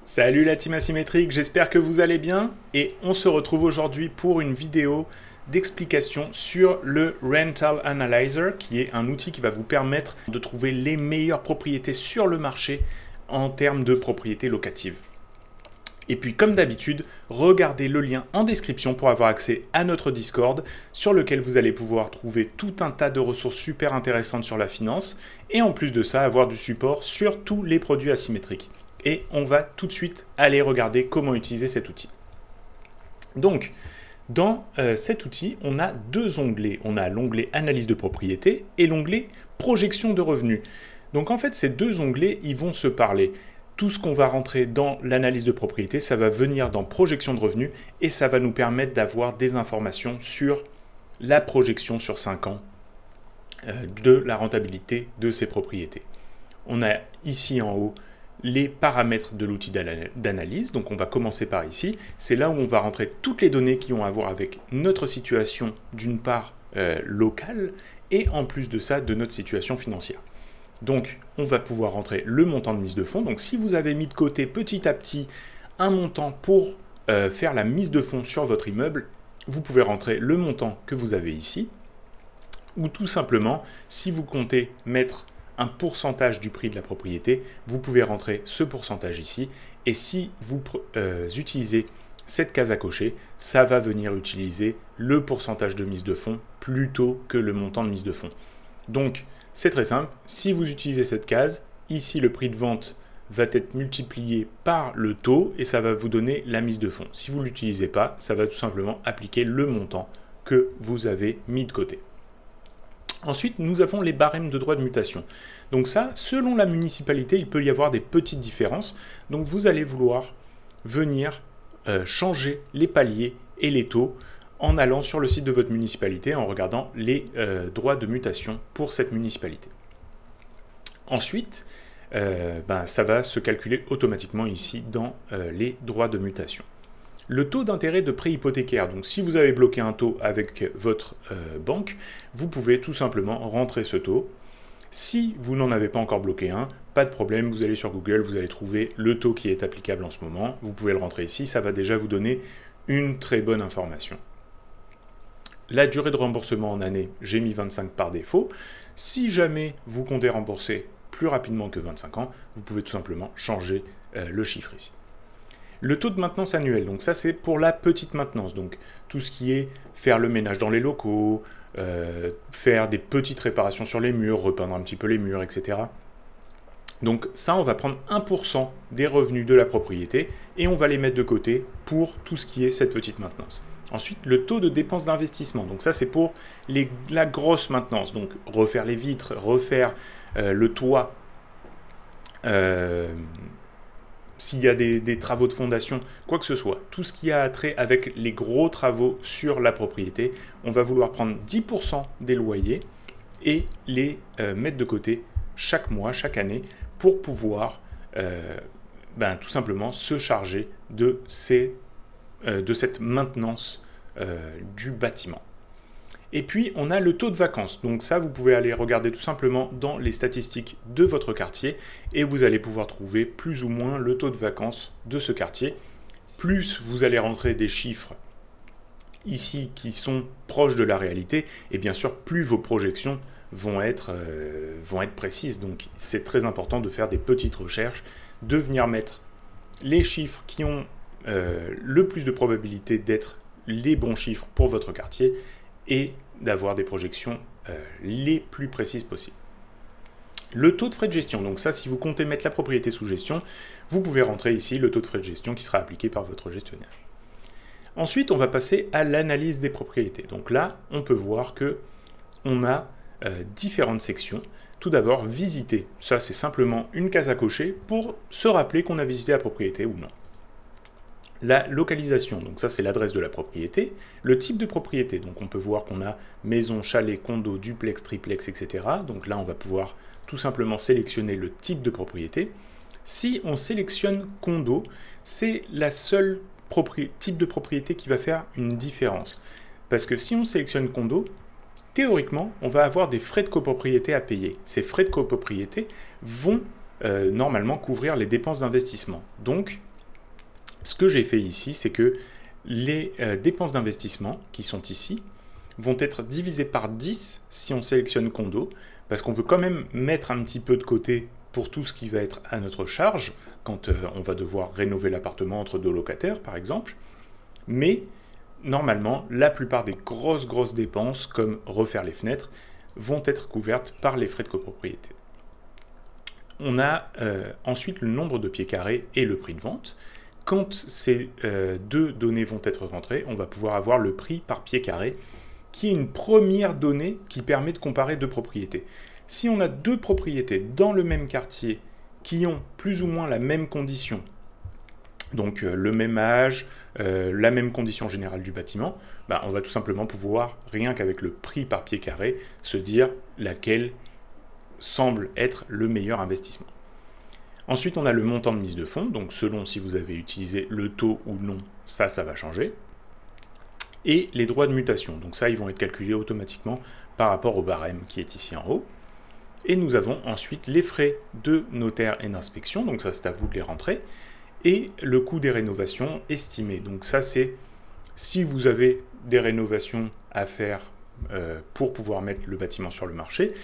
Salut la team asymétrique, j'espère que vous allez bien et on se retrouve aujourd'hui pour une vidéo d'explication sur le Rental Analyzer qui est un outil qui va vous permettre de trouver les meilleures propriétés sur le marché en termes de propriétés locatives. Et puis comme d'habitude, regardez le lien en description pour avoir accès à notre Discord sur lequel vous allez pouvoir trouver tout un tas de ressources super intéressantes sur la finance et en plus de ça avoir du support sur tous les produits asymétriques. Et on va tout de suite aller regarder comment utiliser cet outil. Donc, dans cet outil, on a deux onglets. On a l'onglet Analyse de propriété et l'onglet Projection de revenus. Donc en fait, ces deux onglets, ils vont se parler. Tout ce qu'on va rentrer dans l'analyse de propriété, ça va venir dans Projection de revenus et ça va nous permettre d'avoir des informations sur la projection sur 5 ans de la rentabilité de ces propriétés. On a ici en haut les paramètres de l'outil d'analyse. Donc on va commencer par ici. C'est là où on va rentrer toutes les données qui ont à voir avec notre situation d'une part locale et en plus de ça de notre situation financière. Donc on va pouvoir rentrer le montant de mise de fonds. Donc si vous avez mis de côté petit à petit un montant pour faire la mise de fonds sur votre immeuble, vous pouvez rentrer le montant que vous avez ici. Ou tout simplement, si vous comptez mettre un pourcentage du prix de la propriété, vous pouvez rentrer ce pourcentage ici. Et si vous utilisez cette case à cocher, ça va venir utiliser le pourcentage de mise de fonds plutôt que le montant de mise de fonds. Donc, c'est très simple. Si vous utilisez cette case, ici, le prix de vente va être multiplié par le taux et ça va vous donner la mise de fonds. Si vous ne l'utilisez pas, ça va tout simplement appliquer le montant que vous avez mis de côté. Ensuite, nous avons les barèmes de droits de mutation. Donc ça, selon la municipalité, il peut y avoir des petites différences. Donc vous allez vouloir venir changer les paliers et les taux en allant sur le site de votre municipalité, en regardant les droits de mutation pour cette municipalité. Ensuite, ça va se calculer automatiquement ici dans les droits de mutation. Le taux d'intérêt de prêt hypothécaire, donc si vous avez bloqué un taux avec votre banque, vous pouvez tout simplement rentrer ce taux. Si vous n'en avez pas encore bloqué un, pas de problème, vous allez sur Google, vous allez trouver le taux qui est applicable en ce moment. Vous pouvez le rentrer ici, ça va déjà vous donner une très bonne information. La durée de remboursement en année, j'ai mis 25 par défaut. Si jamais vous comptez rembourser plus rapidement que 25 ans, vous pouvez tout simplement changer le chiffre ici. Le taux de maintenance annuel, donc ça c'est pour la petite maintenance, donc tout ce qui est faire le ménage dans les locaux, faire des petites réparations sur les murs, repeindre un petit peu les murs, etc. Donc ça, on va prendre 1% des revenus de la propriété et on va les mettre de côté pour tout ce qui est cette petite maintenance. Ensuite, le taux de dépenses d'investissement, donc ça c'est pour la grosse maintenance, donc refaire les vitres, refaire le toit, s'il y a des travaux de fondation, quoi que ce soit, tout ce qui a trait avec les gros travaux sur la propriété, on va vouloir prendre 10% des loyers et les mettre de côté chaque mois, chaque année, pour pouvoir tout simplement se charger de cette maintenance du bâtiment. Et puis, on a le taux de vacances. Donc ça, vous pouvez aller regarder tout simplement dans les statistiques de votre quartier et vous allez pouvoir trouver plus ou moins le taux de vacances de ce quartier. Plus vous allez rentrer des chiffres ici qui sont proches de la réalité et bien sûr, plus vos projections vont être précises. Donc, c'est très important de faire des petites recherches, de venir mettre les chiffres qui ont le plus de probabilité d'être les bons chiffres pour votre quartier et d'avoir des projections les plus précises possibles. Le taux de frais de gestion, donc ça, si vous comptez mettre la propriété sous gestion, vous pouvez rentrer ici le taux de frais de gestion qui sera appliqué par votre gestionnaire. Ensuite, on va passer à l'analyse des propriétés. Donc là, on peut voir que on a différentes sections. Tout d'abord, visiter. Ça, c'est simplement une case à cocher pour se rappeler qu'on a visité la propriété ou non. La localisation, donc ça c'est l'adresse de la propriété. Le type de propriété, donc on peut voir qu'on a maison, chalet, condo, duplex, triplex, etc. Donc là on va pouvoir tout simplement sélectionner le type de propriété. Si on sélectionne condo, c'est la seule type de propriété qui va faire une différence. Parce que si on sélectionne condo, théoriquement, on va avoir des frais de copropriété à payer. Ces frais de copropriété vont normalement couvrir les dépenses d'investissement. Donc, Ce que j'ai fait ici, c'est que les dépenses d'investissement qui sont ici vont être divisées par 10 si on sélectionne condo, parce qu'on veut quand même mettre un petit peu de côté pour tout ce qui va être à notre charge, quand on va devoir rénover l'appartement entre deux locataires, par exemple. Mais normalement, la plupart des grosses dépenses, comme refaire les fenêtres, vont être couvertes par les frais de copropriété. On a ensuite le nombre de pieds carrés et le prix de vente. Quand ces deux données vont être rentrées, on va pouvoir avoir le prix par pied carré, qui est une première donnée qui permet de comparer deux propriétés. Si on a deux propriétés dans le même quartier qui ont plus ou moins la même condition, donc le même âge, la même condition générale du bâtiment, on va tout simplement pouvoir, rien qu'avec le prix par pied carré, se dire laquelle semble être le meilleur investissement. Ensuite, on a le montant de mise de fonds, donc selon si vous avez utilisé le taux ou non, ça va changer. Et les droits de mutation, donc ça, ils vont être calculés automatiquement par rapport au barème qui est ici en haut. Et nous avons ensuite les frais de notaire et d'inspection, donc ça c'est à vous de les rentrer, et le coût des rénovations estimé. Donc ça c'est si vous avez des rénovations à faire pour pouvoir mettre le bâtiment sur le marché,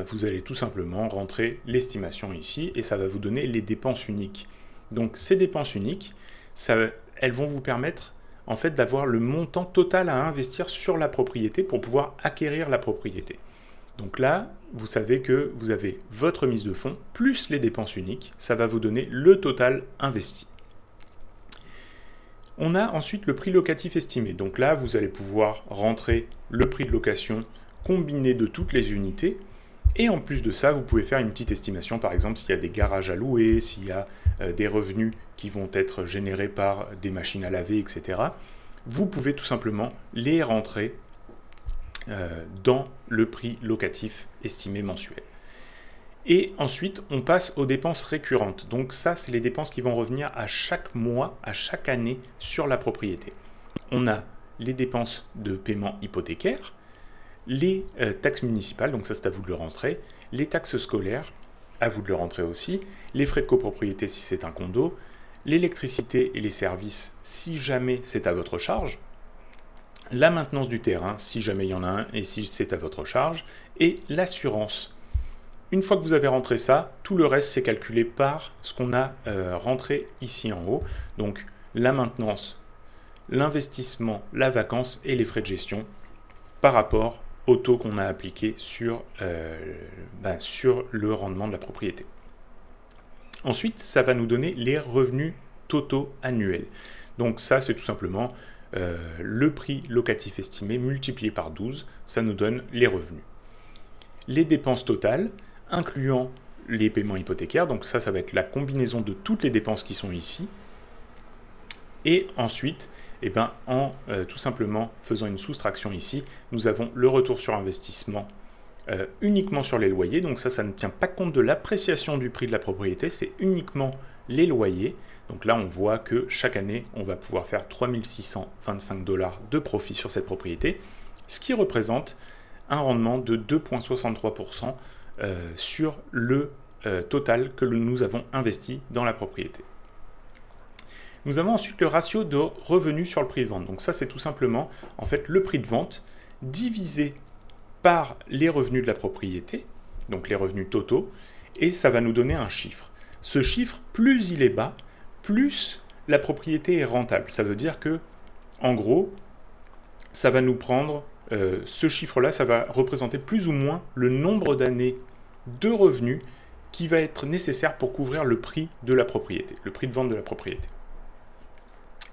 vous allez tout simplement rentrer l'estimation ici et ça va vous donner les dépenses uniques. Donc ces dépenses uniques, elles vont vous permettre en fait d'avoir le montant total à investir sur la propriété pour pouvoir acquérir la propriété. Donc là, vous savez que vous avez votre mise de fonds plus les dépenses uniques, ça va vous donner le total investi. On a ensuite le prix locatif estimé. Donc là, vous allez pouvoir rentrer le prix de location combiné de toutes les unités. Et en plus de ça, vous pouvez faire une petite estimation, par exemple, s'il y a des garages à louer, s'il y a des revenus qui vont être générés par des machines à laver, etc. Vous pouvez tout simplement les rentrer dans le prix locatif estimé mensuel. Et ensuite, on passe aux dépenses récurrentes. Donc ça, c'est les dépenses qui vont revenir à chaque mois, à chaque année sur la propriété. On a les dépenses de paiement hypothécaire, les taxes municipales, donc ça c'est à vous de le rentrer, les taxes scolaires, à vous de le rentrer aussi, les frais de copropriété si c'est un condo, l'électricité et les services si jamais c'est à votre charge, la maintenance du terrain si jamais il y en a un et si c'est à votre charge, et l'assurance. Une fois que vous avez rentré ça, tout le reste c'est calculé par ce qu'on a rentré ici en haut, donc la maintenance, l'investissement, la vacance et les frais de gestion par rapport au taux qu'on a appliqué sur le rendement de la propriété. Ensuite, ça va nous donner les revenus totaux annuels. Donc ça, c'est tout simplement le prix locatif estimé multiplié par 12, ça nous donne les revenus. Les dépenses totales, incluant les paiements hypothécaires, donc ça va être la combinaison de toutes les dépenses qui sont ici. Et ensuite, tout simplement faisant une soustraction ici, nous avons le retour sur investissement uniquement sur les loyers. Donc ça ne tient pas compte de l'appréciation du prix de la propriété, c'est uniquement les loyers. Donc là, on voit que chaque année, on va pouvoir faire 3 625 $ de profit sur cette propriété, ce qui représente un rendement de 2,63% sur le total que nous avons investi dans la propriété. Nous avons ensuite le ratio de revenus sur le prix de vente. Donc ça, c'est tout simplement en fait le prix de vente divisé par les revenus de la propriété, donc les revenus totaux, et ça va nous donner un chiffre. Ce chiffre, plus il est bas, plus la propriété est rentable. Ça veut dire que, en gros, ça va nous prendre, ce chiffre-là, ça va représenter plus ou moins le nombre d'années de revenus qui va être nécessaire pour couvrir le prix de la propriété, le prix de vente de la propriété.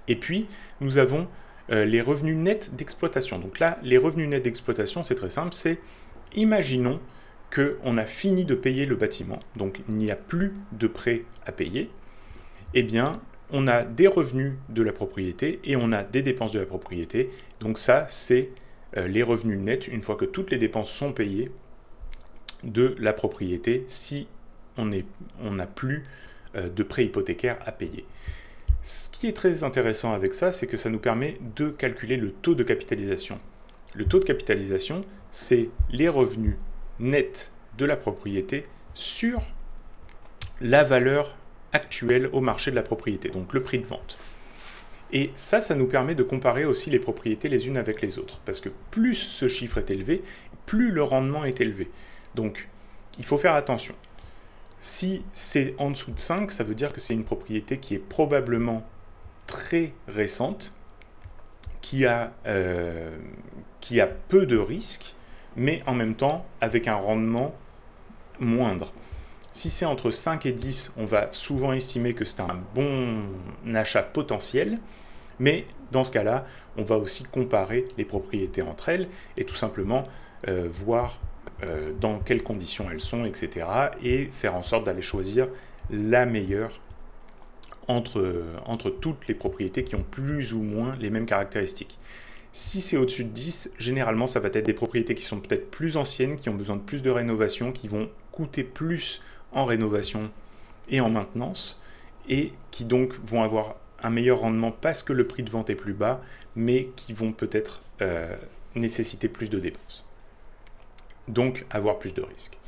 Et puis, nous avons les revenus nets d'exploitation. Donc là, les revenus nets d'exploitation, c'est très simple, c'est, imaginons qu'on a fini de payer le bâtiment, donc il n'y a plus de prêt à payer, eh bien, on a des revenus de la propriété et on a des dépenses de la propriété. Donc ça, c'est les revenus nets, une fois que toutes les dépenses sont payées, de la propriété, si on n'a plus de prêt hypothécaire à payer. Ce qui est très intéressant avec ça, c'est que ça nous permet de calculer le taux de capitalisation. Le taux de capitalisation, c'est les revenus nets de la propriété sur la valeur actuelle au marché de la propriété, donc le prix de vente. Et ça nous permet de comparer aussi les propriétés les unes avec les autres. Parce que plus ce chiffre est élevé, plus le rendement est élevé. Donc, il faut faire attention. Si c'est en dessous de 5, ça veut dire que c'est une propriété qui est probablement très récente, qui a peu de risques, mais en même temps avec un rendement moindre. Si c'est entre 5 et 10, on va souvent estimer que c'est un bon achat potentiel, mais dans ce cas-là, on va aussi comparer les propriétés entre elles et tout simplement voir dans quelles conditions elles sont, etc. et faire en sorte d'aller choisir la meilleure entre toutes les propriétés qui ont plus ou moins les mêmes caractéristiques. Si c'est au-dessus de 10, généralement ça va être des propriétés qui sont peut-être plus anciennes, qui ont besoin de plus de rénovation, qui vont coûter plus en rénovation et en maintenance, et qui donc vont avoir un meilleur rendement parce que le prix de vente est plus bas, mais qui vont peut-être nécessiter plus de dépenses. Donc avoir plus de risques.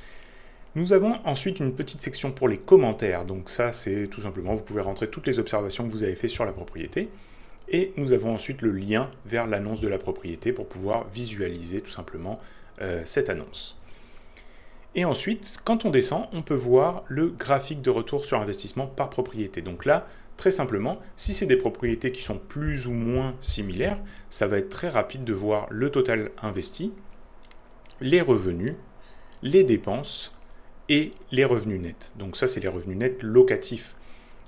Nous avons ensuite une petite section pour les commentaires. Donc ça, c'est tout simplement, vous pouvez rentrer toutes les observations que vous avez faites sur la propriété. Et nous avons ensuite le lien vers l'annonce de la propriété pour pouvoir visualiser tout simplement cette annonce. Et ensuite, quand on descend, on peut voir le graphique de retour sur investissement par propriété. Donc là, très simplement, si c'est des propriétés qui sont plus ou moins similaires, ça va être très rapide de voir le total investi, les revenus, les dépenses et les revenus nets. Donc ça, c'est les revenus nets locatifs.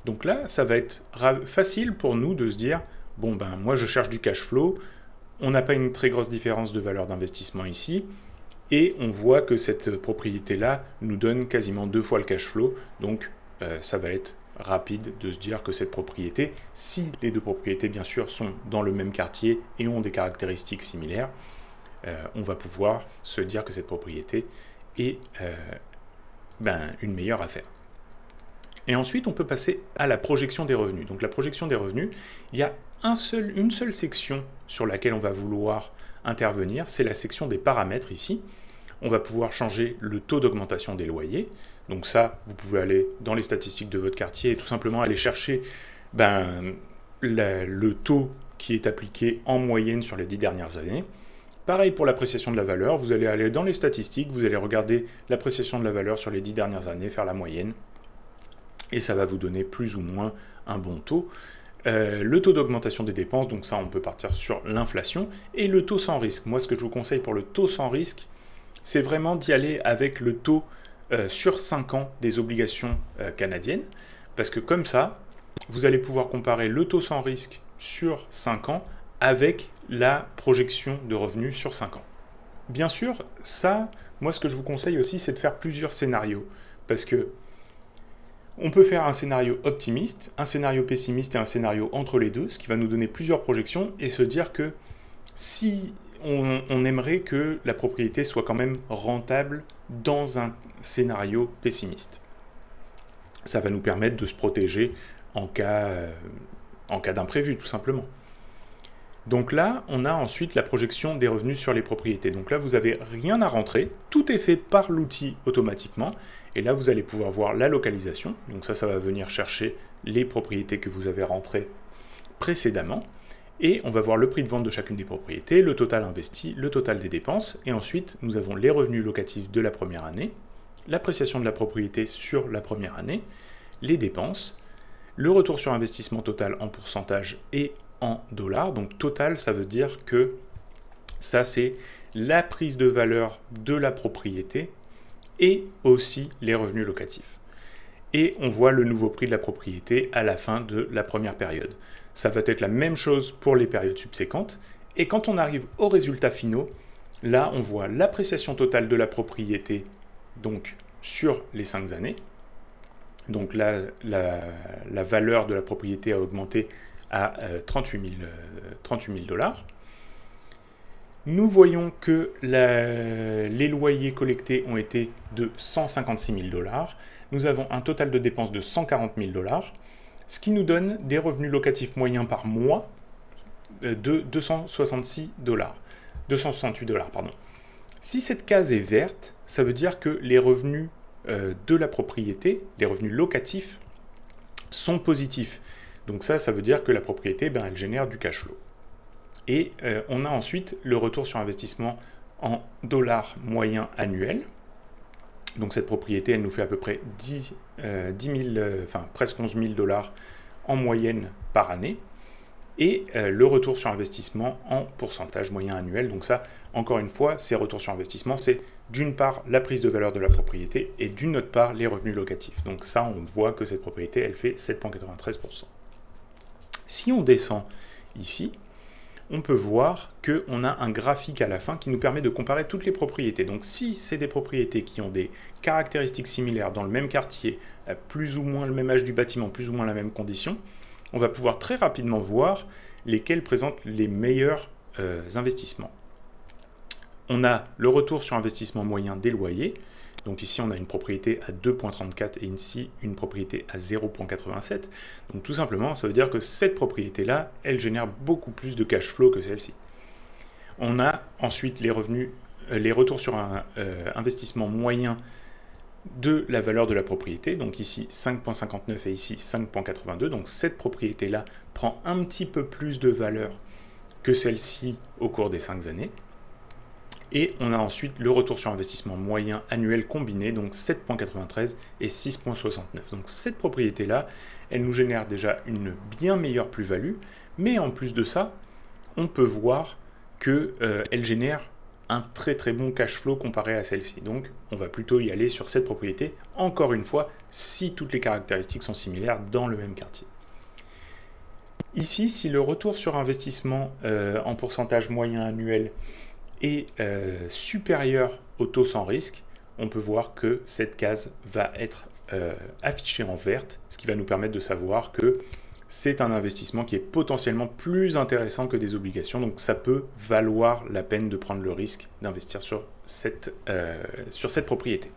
Donc là, ça va être facile pour nous de se dire, bon ben moi je cherche du cash flow, on n'a pas une très grosse différence de valeur d'investissement ici, et on voit que cette propriété-là nous donne quasiment 2 fois le cash flow, donc ça va être rapide de se dire que cette propriété, si les deux propriétés bien sûr sont dans le même quartier et ont des caractéristiques similaires, on va pouvoir se dire que cette propriété est une meilleure affaire. Et ensuite, on peut passer à la projection des revenus. Donc la projection des revenus, il y a une seule section sur laquelle on va vouloir intervenir, c'est la section des paramètres ici. On va pouvoir changer le taux d'augmentation des loyers. Donc ça, vous pouvez aller dans les statistiques de votre quartier et tout simplement aller chercher le taux qui est appliqué en moyenne sur les 10 dernières années. Pareil pour l'appréciation de la valeur, vous allez aller dans les statistiques, vous allez regarder l'appréciation de la valeur sur les 10 dernières années, faire la moyenne, et ça va vous donner plus ou moins un bon taux. Le taux d'augmentation des dépenses, donc ça on peut partir sur l'inflation, et le taux sans risque. Moi ce que je vous conseille pour le taux sans risque, c'est vraiment d'y aller avec le taux sur 5 ans des obligations canadiennes, parce que comme ça, vous allez pouvoir comparer le taux sans risque sur 5 ans avec la projection de revenus sur 5 ans. Bien sûr, ça, moi ce que je vous conseille aussi, c'est de faire plusieurs scénarios, parce que on peut faire un scénario optimiste, un scénario pessimiste et un scénario entre les deux, ce qui va nous donner plusieurs projections et se dire que si on aimerait que la propriété soit quand même rentable dans un scénario pessimiste. Ça va nous permettre de se protéger en cas d'imprévu, tout simplement. Donc là, on a ensuite la projection des revenus sur les propriétés. Donc là, vous n'avez rien à rentrer, tout est fait par l'outil automatiquement. Et là, vous allez pouvoir voir la localisation. Donc ça va venir chercher les propriétés que vous avez rentrées précédemment. Et on va voir le prix de vente de chacune des propriétés, le total investi, le total des dépenses. Et ensuite, nous avons les revenus locatifs de la première année, l'appréciation de la propriété sur la première année, les dépenses, le retour sur investissement total en pourcentage et en dollars. Donc total, ça veut dire que ça, c'est la prise de valeur de la propriété et aussi les revenus locatifs. Et on voit le nouveau prix de la propriété à la fin de la première période. Ça va être la même chose pour les périodes subséquentes. Et quand on arrive aux résultats finaux, là, on voit l'appréciation totale de la propriété donc sur les 5 années. Donc là, la valeur de la propriété a augmenté à 38 000 dollars. Nous voyons que les loyers collectés ont été de 156 000 dollars. Nous avons un total de dépenses de 140 000 dollars, ce qui nous donne des revenus locatifs moyens par mois de 268 dollars. Si cette case est verte, ça veut dire que les revenus de la propriété, les revenus locatifs, sont positifs. Donc ça veut dire que la propriété, elle génère du cash flow. Et on a ensuite le retour sur investissement en dollars moyens annuels. Donc cette propriété, elle nous fait à peu près presque 11 000 dollars en moyenne par année. Et le retour sur investissement en pourcentage moyen annuel. Donc ça, encore une fois, ces retours sur investissement, c'est d'une part la prise de valeur de la propriété et d'une autre part les revenus locatifs. Donc ça, on voit que cette propriété, elle fait 7,93%. Si on descend ici, on peut voir qu'on a un graphique à la fin qui nous permet de comparer toutes les propriétés. Donc si c'est des propriétés qui ont des caractéristiques similaires dans le même quartier, plus ou moins le même âge du bâtiment, plus ou moins la même condition, on va pouvoir très rapidement voir lesquels présentent les meilleurs investissements. On a le retour sur investissement moyen des loyers. Donc ici, on a une propriété à 2,34 et ici, une propriété à 0,87. Donc tout simplement, ça veut dire que cette propriété-là, elle génère beaucoup plus de cash flow que celle-ci. On a ensuite les revenus, les retours sur un investissement moyen de la valeur de la propriété. Donc ici, 5,59 et ici, 5,82. Donc cette propriété-là prend un petit peu plus de valeur que celle-ci au cours des 5 années. Et on a ensuite le retour sur investissement moyen annuel combiné, donc 7,93 et 6,69. Donc cette propriété-là, elle nous génère déjà une bien meilleure plus-value, mais en plus de ça, on peut voir qu'elle génère un très très bon cash flow comparé à celle-ci. Donc on va plutôt y aller sur cette propriété, encore une fois, si toutes les caractéristiques sont similaires dans le même quartier. Ici, si le retour sur investissement en pourcentage moyen annuel est supérieur au taux sans risque, on peut voir que cette case va être affichée en verte, ce qui va nous permettre de savoir que c'est un investissement qui est potentiellement plus intéressant que des obligations, donc ça peut valoir la peine de prendre le risque d'investir sur cette propriété.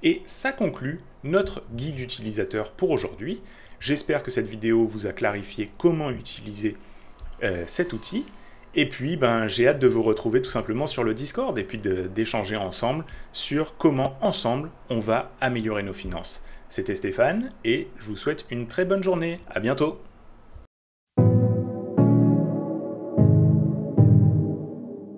Et ça conclut notre guide utilisateur pour aujourd'hui. J'espère que cette vidéo vous a clarifié comment utiliser cet outil. Et puis, j'ai hâte de vous retrouver tout simplement sur le Discord et puis d'échanger ensemble sur comment, ensemble, on va améliorer nos finances. C'était Stéphane et je vous souhaite une très bonne journée. À bientôt!